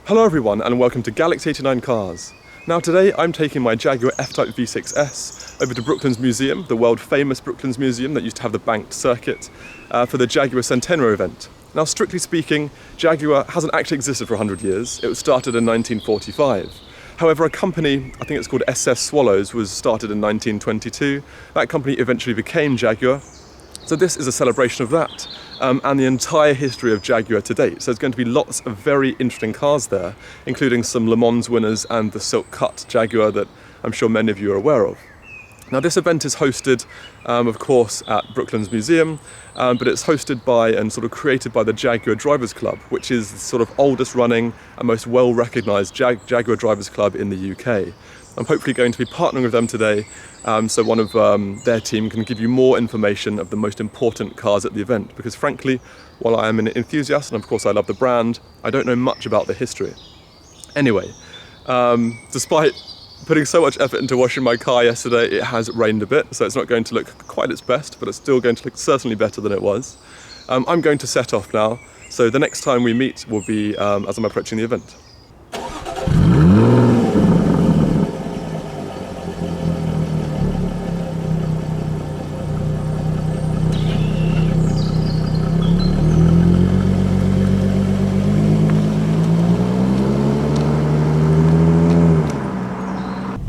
Hello everyone and welcome to Galaxy 89 Cars. Now today I'm taking my Jaguar F-Type V6S over to Brooklands Museum, the world famous Brooklands Museum that used to have the banked circuit, for the Jaguar Centenary event. Now strictly speaking, Jaguar hasn't actually existed for 100 years, it was started in 1945. However, a company, I think it's called SS Swallows, was started in 1922. That company eventually became Jaguar. So this is a celebration of that and the entire history of Jaguar to date. So there's going to be lots of very interesting cars there, including some Le Mans winners and the silk cut Jaguar that I'm sure many of you are aware of. Now this event is hosted, of course, at Brooklands Museum, but it's hosted by and sort of created by the Jaguar Drivers Club, which is the sort of oldest running and most well recognised Jaguar Drivers Club in the UK. I'm hopefully going to be partnering with them today, so one of their team can give you more information of the most important cars at the event, because frankly, while I am an enthusiast and of course I love the brand, I don't know much about the history. Anyway, despite putting so much effort into washing my car yesterday, it has rained a bit, so it's not going to look quite its best, but it's still going to look certainly better than it was. I'm going to set off now, so the next time we meet will be as I'm approaching the event.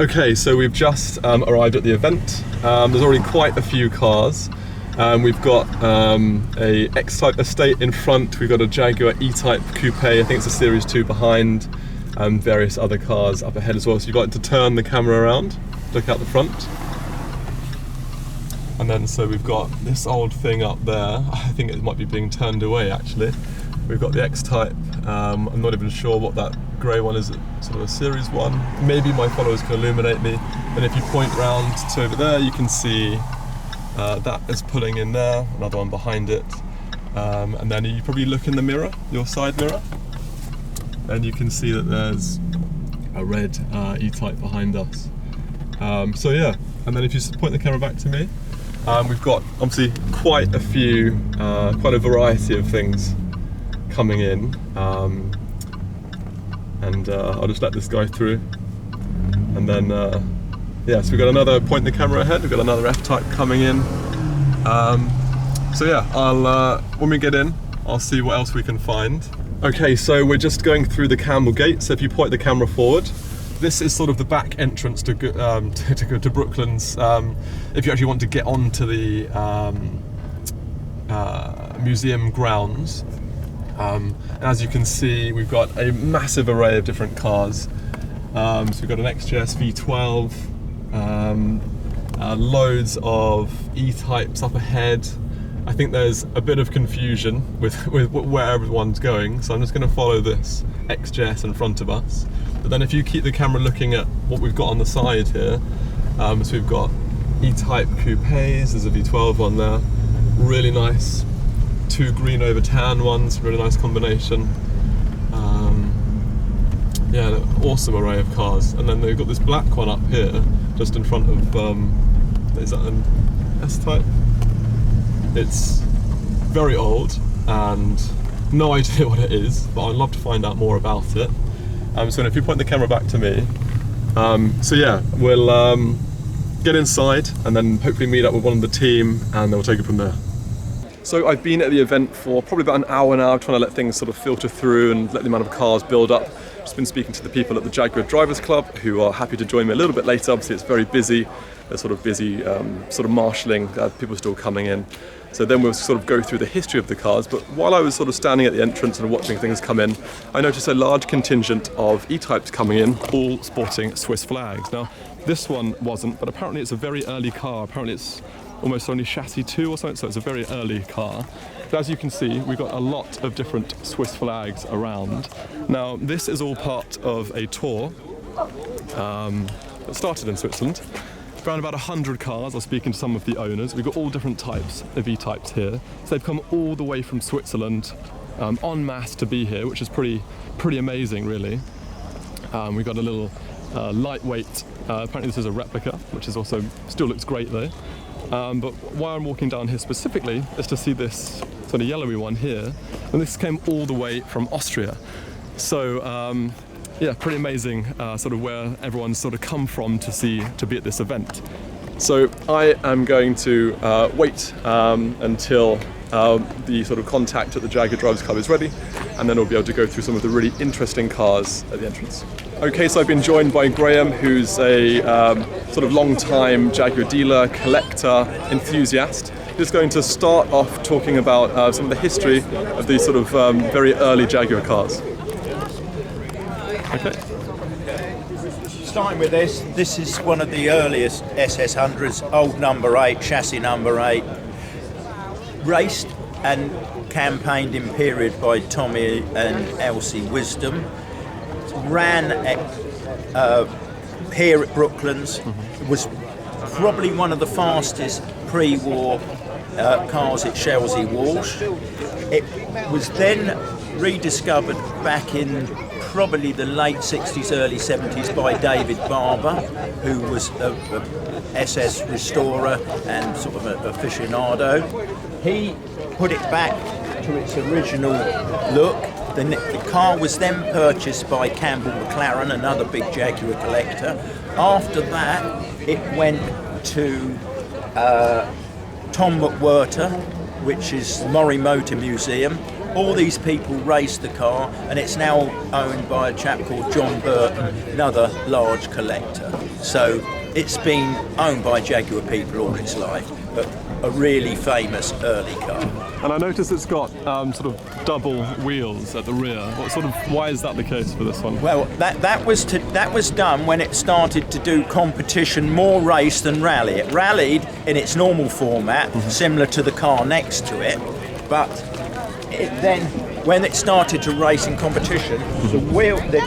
Okay, so we've just arrived at the event. There's already quite a few cars. We've got a X-Type estate in front, we've got a Jaguar E-Type coupe, I think it's a Series 2 behind, various other cars up ahead as well. So you've got to turn the camera around, look out the front. And then so we've got this old thing up there, I think it might be being turned away actually. We've got the X-Type, I'm not even sure what that grey one is, sort of a Series 1. Maybe my followers can illuminate me. And if you point round to over there, you can see that is pulling in there, another one behind it. And then you probably look in the mirror, your side mirror, and you can see that there's a red E-Type behind us. So yeah, and then if you point the camera back to me, we've got obviously quite a few, quite a variety of things coming in, and I'll just let this guy through, and then yeah, so we've got another point the camera ahead, we've got another F-Type coming in, so yeah, I'll when we get in I'll see what else we can find. Okay, so we're just going through the Camel Gate, so if you point the camera forward, this is sort of the back entrance to Brooklands, if you actually want to get onto the museum grounds. And as you can see, we've got a massive array of different cars. So we've got an XJS V12, loads of E-Types up ahead. I think there's a bit of confusion with where everyone's going, so I'm just going to follow this XJS in front of us. But then if you keep the camera looking at what we've got on the side here, so we've got E-Type coupes, there's a V12 one there, really nice. Two green over tan ones, really nice combination. Yeah, an awesome array of cars. And then they've got this black one up here, just in front of, is that an S-Type? It's very old and no idea what it is, but I'd love to find out more about it. So if you point the camera back to me, so yeah, we'll get inside and then hopefully meet up with one of the team and then we'll take it from there. So I've been at the event for probably about an hour now, trying to let things sort of filter through and let the amount of cars build up. Just been speaking to the people at the Jaguar Drivers Club who are happy to join me a little bit later. Obviously it's very busy, they're sort of busy sort of marshalling, people still coming in. So then we'll sort of go through the history of the cars, but while I was sort of standing at the entrance and watching things come in, I noticed a large contingent of E-Types coming in, all sporting Swiss flags. Now this one wasn't, but apparently it's a very early car, apparently it's almost only chassis 2 or something, so it's a very early car. But as you can see, we've got a lot of different Swiss flags around. Now, this is all part of a tour that started in Switzerland. Around about 100 cars. I was speaking to some of the owners. We've got all different types of E-Types here. So they've come all the way from Switzerland en masse to be here, which is pretty amazing, really. We've got a little lightweight, apparently this is a replica, which is also still looks great though. But why I'm walking down here specifically is to see this sort of yellowy one here, and this came all the way from Austria. So yeah, pretty amazing sort of where everyone's sort of come from to be at this event. So I am going to wait until the sort of contact at the Jaguar Drivers Club is ready, and then we'll be able to go through some of the really interesting cars at the entrance. Okay, so I've been joined by Graham, who's a sort of long-time Jaguar dealer, collector, enthusiast. He's going to start off talking about some of the history of these sort of very early Jaguar cars. Okay. Starting with this is one of the earliest SS100s, old number 8, chassis number 8, raced and campaigned in period by Tommy and Elsie Wisdom, ran here at Brooklands. It was probably one of the fastest pre-war cars at Chelsea Walsh. It was then rediscovered back in probably the late 60s, early 70s by David Barber, who was a SS restorer and sort of an aficionado. He put it back to its original look. The car was then purchased by Campbell McLaren, another big Jaguar collector. After that, it went to Tom McWhirter, which is Murray Motor Museum. All these people raced the car, and it's now owned by a chap called John Burton, another large collector. So it's been owned by Jaguar people all its life, but a really famous early car. And I noticed it's got sort of double wheels at the rear. Why is that the case for this one? Well, that was done when it started to do competition, more race than rally. It rallied in its normal format, similar to the car next to it, but then when it started to race in competition,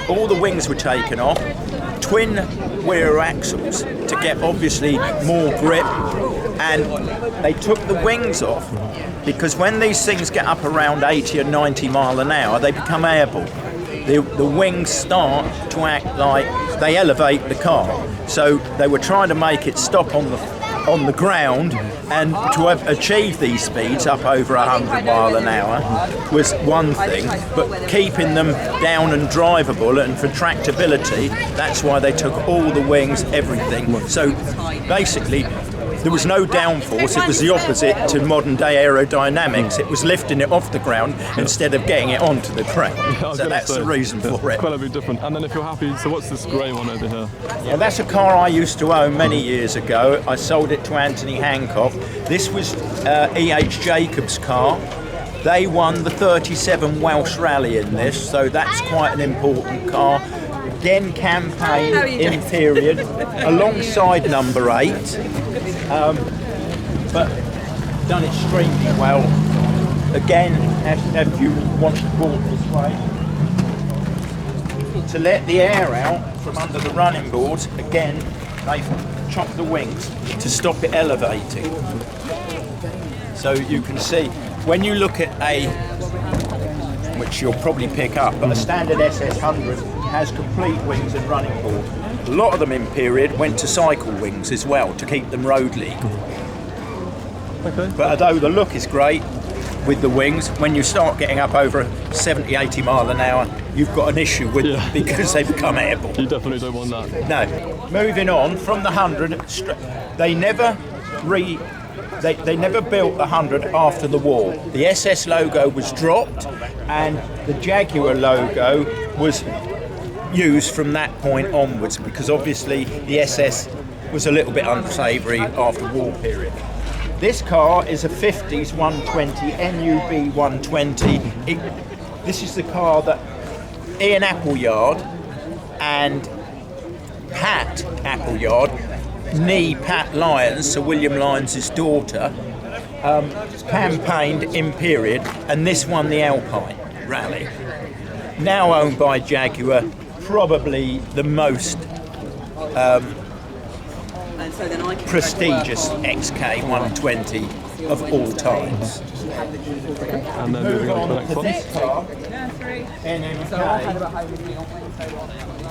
all the wings were taken off, twin rear axles to get obviously more grip, and they took the wings off because when these things get up around 80 or 90 mile an hour, they become airborne. The wings start to act like they elevate the car. So they were trying to make it stop on the ground, and to achieve these speeds up over 100 mile an hour was one thing, but keeping them down and drivable and for tractability, that's why they took all the wings, everything. So basically there was no downforce, it was the opposite to modern day aerodynamics. It was lifting it off the ground instead of getting it onto the ground. So that's the reason for it. Quite a bit different. And then if you're happy, so what's this grey one over here? Yeah, that's a car I used to own many years ago. I sold it to Anthony Hancock. This was E.H. Jacobs' car. They won the 37 Welsh Rally in this, so that's quite an important car. Again, campaign in period alongside number 8, but done extremely well. Again, if you want to walk this way, to let the air out from under the running boards, again, they've chopped the wings to stop it elevating. So you can see, when you look at which you'll probably pick up, but a standard SS100 has complete wings and running board. A lot of them in period went to cycle wings as well to keep them road legal. Okay. But although the look is great with the wings, when you start getting up over 70, 80 mile an hour, you've got an issue with them because they become airborne. You definitely don't want that. No. Moving on, from the 100, they never built the 100 after the war. The SS logo was dropped and the Jaguar logo was used from that point onwards, because obviously the SS was a little bit unsavoury after war period. This car is a 50s 120, NUB 120. This is the car that Ian Appleyard and Pat Appleyard, nee Pat Lyons, Sir William Lyons' daughter, campaigned in period, and this won the Alpine Rally. Now owned by Jaguar, probably the most prestigious XK 120 of all times. And then moving on to the next one. This car, NMK.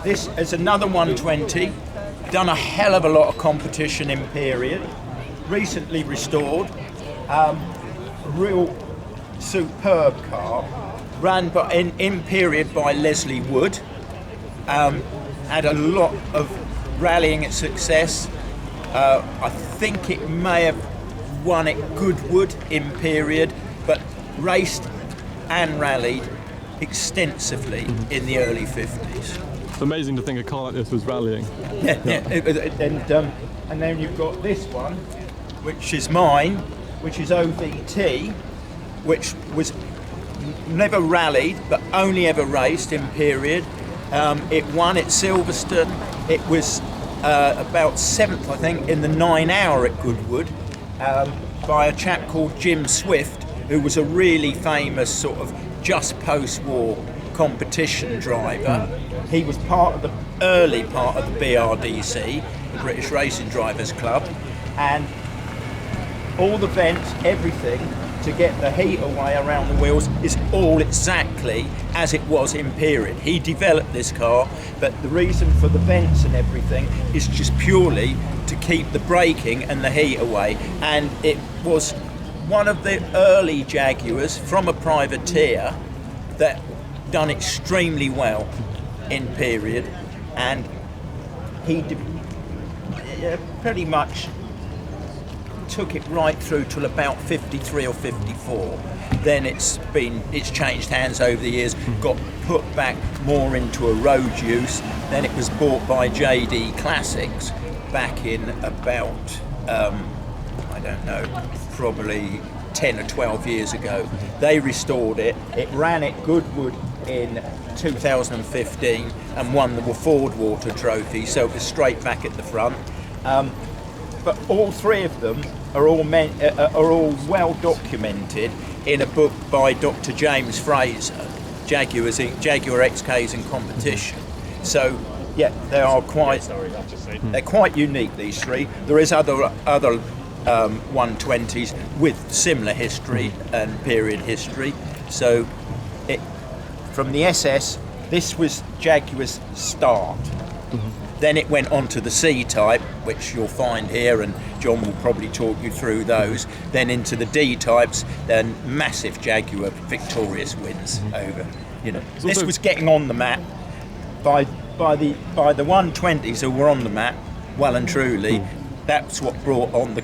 This is another 120, done a hell of a lot of competition in period, recently restored, real superb car. Run in period by Leslie Wood. Had a lot of rallying success. I think it may have won at Goodwood in period, but raced and rallied extensively in the early 50s. It's amazing to think a car like this was rallying. And then you've got this one, which is mine, which is OVT, which was never rallied but only ever raced in period. It won at Silverstone. It was about 7th, I think, in the 9 hour at Goodwood by a chap called Jim Swift, who was a really famous sort of just post-war competition driver. He was part of the early part of the BRDC, the British Racing Drivers Club, and all the vents, everything to get the heat away around the wheels is all exactly as it was in period. He developed this car, but the reason for the vents and everything is just purely to keep the braking and the heat away. And it was one of the early Jaguars from a privateer that done extremely well in period, and he pretty much took it right through till about 53 or 54. Then it's changed hands over the years, got put back more into a road use. Then it was bought by JD Classics back in about I don't know, probably 10 or 12 years ago. They restored it. It ran at Goodwood in 2015 and won the Ford Water Trophy, so it was straight back at the front. But all three of them are all well documented in a book by Dr. James Fraser, Jaguar XKs in Competition. So yeah, they're quite unique, these three. There is other 120s with similar history and period history. So from the SS, this was Jaguar's start. Then it went on to the C-Type, which you'll find here, and John will probably talk you through those. Then into the D-Types, then massive Jaguar victorious wins over. This was getting on the map by the 120s who were on the map, well and truly. That's what brought on the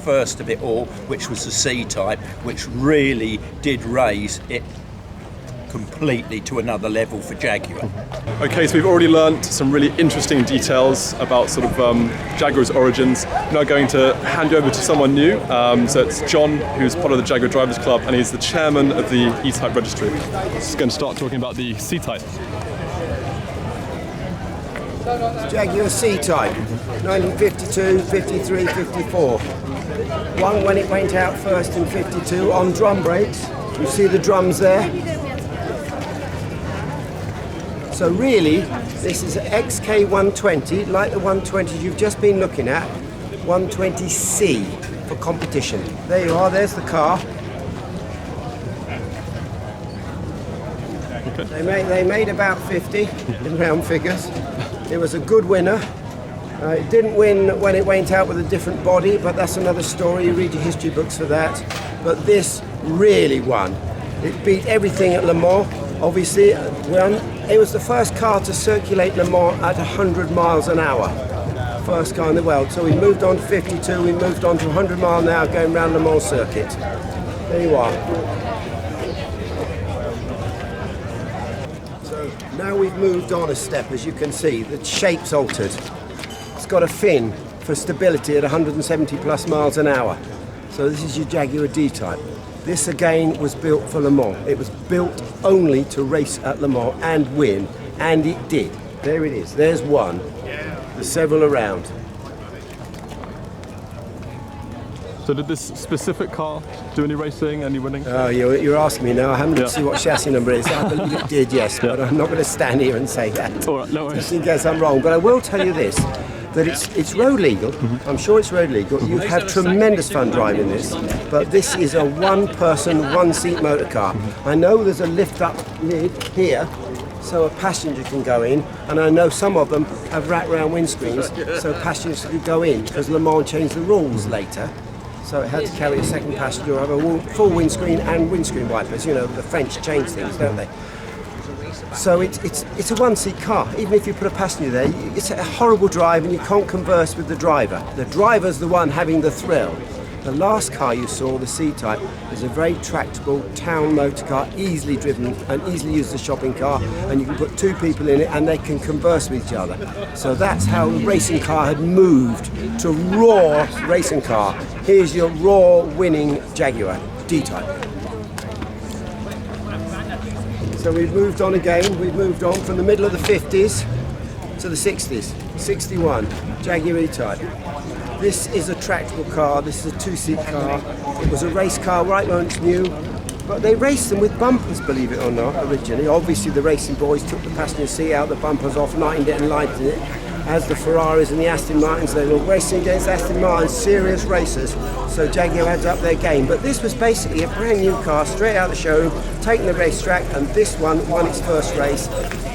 first of it all, which was the C-Type, which really did raise it completely to another level for Jaguar. Okay, so we've already learnt some really interesting details about sort of Jaguar's origins. I'm now going to hand you over to someone new. So it's John, who's part of the Jaguar Drivers Club, and he's the chairman of the E-Type registry. He's going to start talking about the C-Type. Jaguar C-Type, 1952, 53, 54. One when it went out first in 52 on drum brakes. You see the drums there? So really, this is an XK120, like the 120 you've just been looking at, 120C for competition. There you are, there's the car. Okay. They made about 50 in round figures. It was a good winner. It didn't win when it went out with a different body, but that's another story. You read your history books for that. But this really won. It beat everything at Le Mans. Obviously, it was the first car to circulate Le Mans at 100 miles an hour. First car in the world. So we moved on to 52, we moved on to 100 miles an hour going around Le Mans circuit. There you are. So now we've moved on a step, as you can see. The shape's altered. It's got a fin for stability at 170 plus miles an hour. So this is your Jaguar D-Type. This again was built for Le Mans. It was built only to race at Le Mans and win, and it did. There it is. There's one. There's several around. So did this specific car do any racing, any winning? Oh, you're asking me now. I haven't looked to see what chassis number it is. I believe it did, yes, but I'm not going to stand here and say that. All right, no worries. Just in case I'm wrong. But I will tell you this, that it's road legal. I'm sure it's road legal. You've had tremendous fun driving this, but this is a one-person, one-seat motor car. I know there's a lift-up lid here, so a passenger can go in, and I know some of them have wrap-round windscreens, so passengers can go in, because Le Mans changed the rules later. so it had to carry a second passenger, have a full windscreen and windscreen wipers. You know, the French change things, don't they? So it's a one-seat car. Even if you put a passenger there, it's a horrible drive and you can't converse with the driver. The driver's the one having the thrill. The last car you saw, the C-Type, is a very tractable town motor car, easily driven and easily used as a shopping car, and you can put two people in it and they can converse with each other. So that's how the racing car had moved to raw racing car. Here's your raw winning Jaguar D-Type. So we've moved on again. We've moved on from the middle of the 50s to the 60s. 61, Jaguar E-Type. This is a tractable car. This is a two-seat car. It was a race car right when it's new, but they raced them with bumpers, believe it or not, originally. Obviously the racing boys took the passenger seat out, the bumpers off, lightened it and lightened it. As the Ferraris and the Aston Martins, they were racing against Aston Martin, serious racers. So Jaguar had to up their game. But this was basically a brand new car, straight out of the showroom, taking the racetrack, and this one won its first race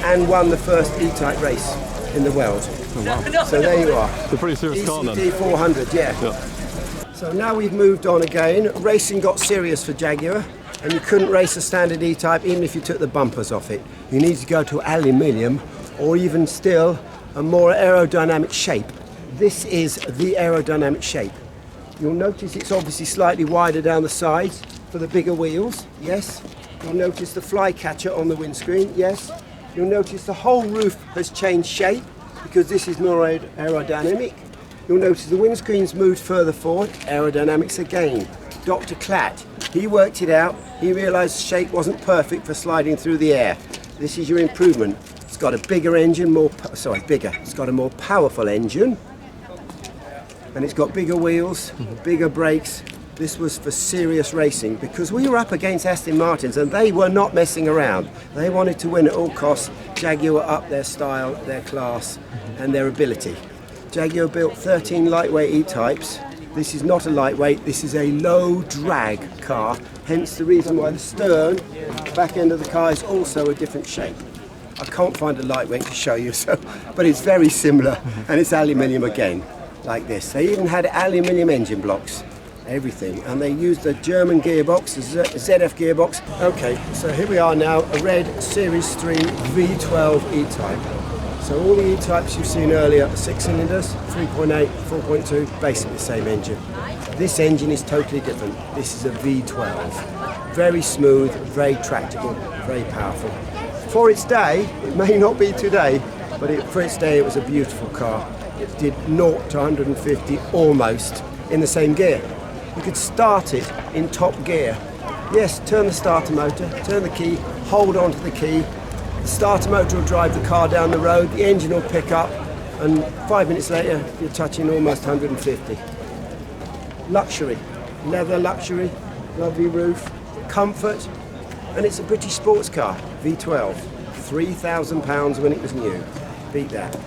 and won the first E-Type race in the world. Oh, wow. So there you are. It's a pretty serious car then. ECT 400, yeah. So now we've moved on again. Racing got serious for Jaguar, and you couldn't race a standard E-Type even if you took the bumpers off it. You need to go to aluminium, or even still, a more aerodynamic shape. This is the aerodynamic shape. You'll notice it's obviously slightly wider down the sides for the bigger wheels, yes. You'll notice the flycatcher on the windscreen, yes. You'll notice the whole roof has changed shape because this is more aerodynamic. You'll notice the windscreen's moved further forward, aerodynamics again. Dr. Klatt, he worked it out. He realised the shape wasn't perfect for sliding through the air. This is your improvement. It's got a bigger engine, It's got a more powerful engine, and it's got bigger wheels, bigger brakes. This was for serious racing because we were up against Aston Martins and they were not messing around. They wanted to win at all costs. Jaguar upped their style, their class, and their ability. Jaguar built 13 lightweight E-Types. This is not a lightweight, this is a low drag car, hence the reason why the stern, back end of the car, is also a different shape. I can't find a lightweight to show you, but it's very similar, and it's aluminium again, like this. They even had aluminium engine blocks, everything, and they used a German gearbox, a ZF gearbox. Okay, so here we are now, a red Series 3 V12 E-Type. So all the E-Types you've seen earlier, 6 cylinders, 3.8, 4.2, basically the same engine. This engine is totally different. This is a V12. Very smooth, very tractable, very powerful. For its day, it may not be today, but for its day it was a beautiful car. It did 0 to 150 almost in the same gear. You could start it in top gear. Yes, turn the starter motor, turn the key, hold on to the key. The starter motor will drive the car down the road, the engine will pick up, and 5 minutes later you're touching almost 150. Luxury, leather luxury, lovely roof, comfort, and it's a British sports car, V12. £3,000 when it was new. Beat that.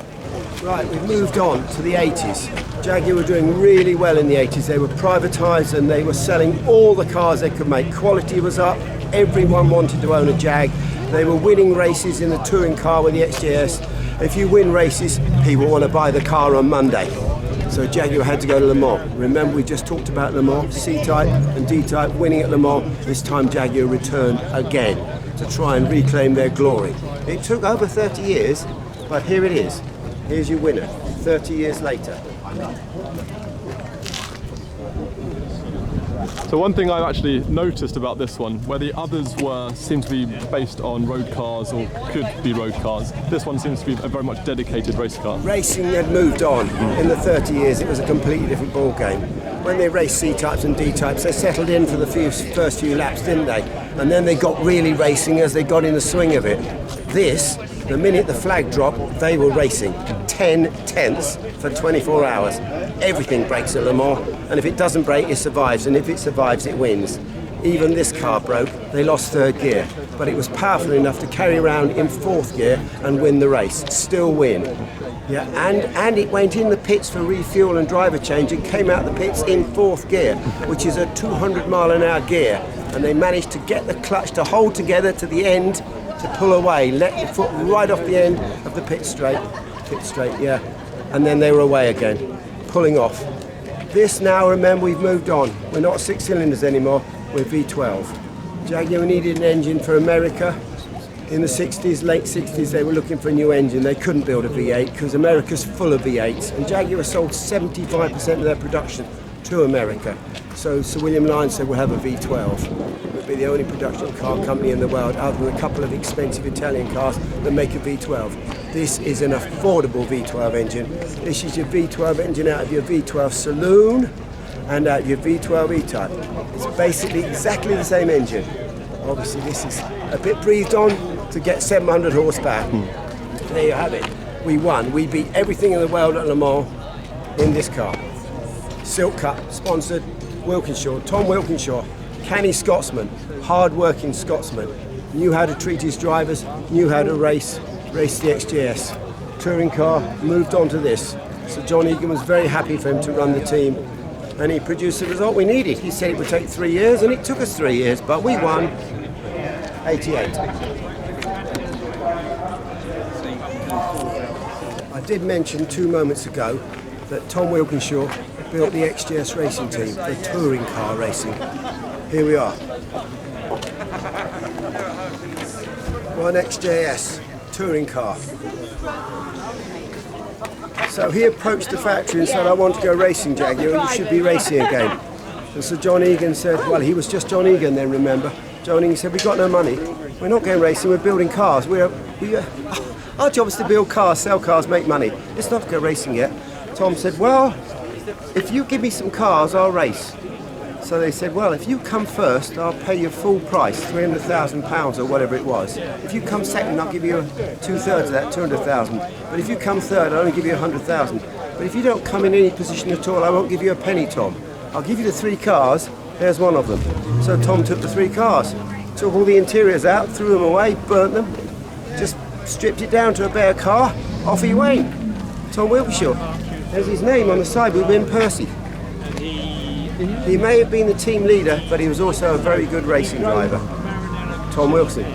Right, we've moved on to the 80s. Jaguar were doing really well in the 80s. They were privatised and they were selling all the cars they could make. Quality was up, everyone wanted to own a Jag. They were winning races in the touring car with the XJS. If you win races, people want to buy the car on Monday. So Jaguar had to go to Le Mans. Remember, we just talked about Le Mans, C-Type and D-Type winning at Le Mans. This time Jaguar returned again to try and reclaim their glory. It took over 30 years, but here it is. Here's your winner, 30 years later. So one thing I've actually noticed about this one, where the others seem to be based on road cars or could be road cars, this one seems to be a very much dedicated race car. Racing had moved on. In the 30 years, it was a completely different ball game. When they raced C-Types and D-Types, they settled in for the first few laps, didn't they? And then they got really racing as they got in the swing of it. This, the minute the flag dropped, they were racing 10 tenths for 24 hours. Everything breaks at Le Mans, and if it doesn't break, it survives, and if it survives, it wins. Even this car broke, they lost third gear, but it was powerful enough to carry around in fourth gear and win the race, still win. Yeah, and it went in the pits for refuel and driver change and came out the pits in fourth gear, which is a 200-mile-an-hour gear, and they managed to get the clutch to hold together to the end to pull away, let your foot right off the end of the pit straight, yeah, and then they were away again, pulling off. This now, remember, we've moved on. We're not 6 cylinders anymore, we're V12. Jaguar needed an engine for America. In the 60s, late 60s, they were looking for a new engine. They couldn't build a V8 because America's full of V8s. And Jaguar sold 75% of their production to America. So Sir William Lyons said, we'll have a V12. We'll be the only production car company in the world, other than a couple of expensive Italian cars, that make a V12. This is an affordable V12 engine. This is your V12 engine out of your V12 Saloon and out of your V12 E-Type. It's basically exactly the same engine. Obviously this is a bit breathed on to get 700 horsepower. There you have it. We won. We beat everything in the world at Le Mans in this car. Silk Cut, sponsored Wilkinshaw. Tom Wilkinshaw, canny Scotsman, hard-working Scotsman. Knew how to treat his drivers, knew how to race the XJS. Touring car, moved on to this. So John Egan was very happy for him to run the team, and he produced the result we needed. He said it would take 3 years, and it took us 3 years, but we won 88. I did mention 2 moments ago that Tom Wilkinshaw built the XJS racing team for touring car racing. Here we are. One XJS touring car. So he approached the factory and said, I want to go racing, Jaguar, you should be racing again. And so John Egan said, well, he was just John Egan then, remember. John Egan said, we've got no money. We're not going racing, we're building cars. Our job is to build cars, sell cars, make money. It's not to go racing yet. Tom said, well, if you give me some cars, I'll race. So they said, well, if you come first, I'll pay you full price, £300,000 or whatever it was. If you come second, I'll give you 2/3 of that, 200,000. But if you come third, I'll only give you 100,000. But if you don't come in any position at all, I won't give you a penny, Tom. I'll give you the 3 cars, there's one of them. So Tom took the 3 cars, took all the interiors out, threw them away, burnt them, just stripped it down to a bare car, off he went. Tom Wilkinshaw. There's his name on the side with Win Percy. He may have been the team leader, but he was also a very good racing driver. Tom Wilson.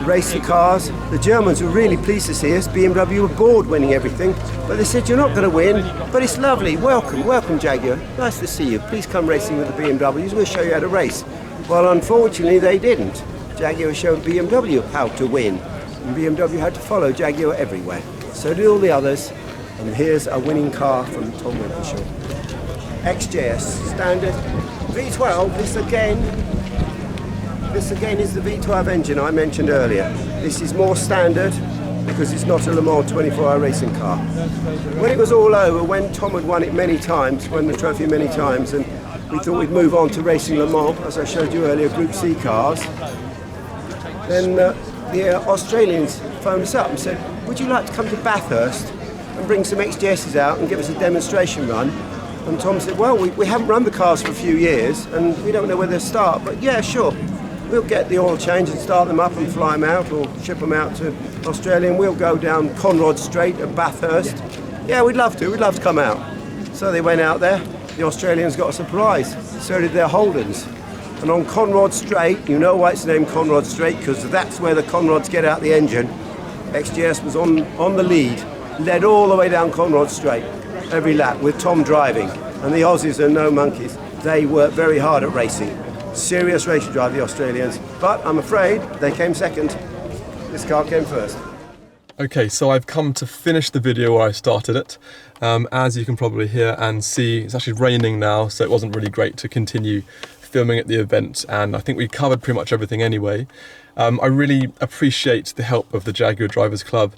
Raced the cars. The Germans were really pleased to see us. BMW were bored winning everything, but they said, you're not going to win, but it's lovely. Welcome, welcome, Jaguar. Nice to see you. Please come racing with the BMWs. We'll show you how to race. Well, unfortunately, they didn't. Jaguar showed BMW how to win, and BMW had to follow Jaguar everywhere. So did all the others, and here's a winning car from Tom Wilkinshaw. XJS, standard V12, this again is the V12 engine I mentioned earlier. This is more standard because it's not a Le Mans 24-hour racing car. When it was all over, when Tom had won it many times, won the trophy many times, and we thought we'd move on to racing Le Mans, as I showed you earlier, Group C cars, then the Australians phoned us up and said, would you like to come to Bathurst and bring some XJSs out and give us a demonstration run? And Tom said, well, we haven't run the cars for a few years and we don't know where they'll start, but yeah, sure. We'll get the oil change and start them up and fly them out or ship them out to Australia, and we'll go down Conrod Strait at Bathurst. Yeah, we'd love to come out. So they went out there, the Australians got a surprise, so did their Holdens. And on Conrod Strait, you know why it's named Conrod Strait, because that's where the Conrods get out the engine. XJS was on the lead, led all the way down Conrod Strait, every lap, with Tom driving. And the Aussies are no monkeys. They work very hard at racing. Serious racing drive, the Australians. But I'm afraid they came second. This car came first. Okay, so I've come to finish the video where I started it. As you can probably hear and see, it's actually raining now, so it wasn't really great to continue filming at the event, and I think we covered pretty much everything anyway. I really appreciate the help of the Jaguar Drivers Club,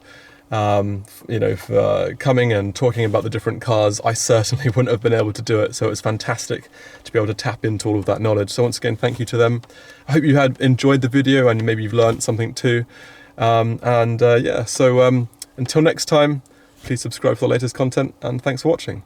you know, for coming and talking about the different cars. I certainly wouldn't have been able to do it, so it's fantastic to be able to tap into all of that knowledge. So once again, thank you to them. I hope you had enjoyed the video and maybe you've learned something too. Yeah, so until next time, please subscribe for the latest content, and thanks for watching.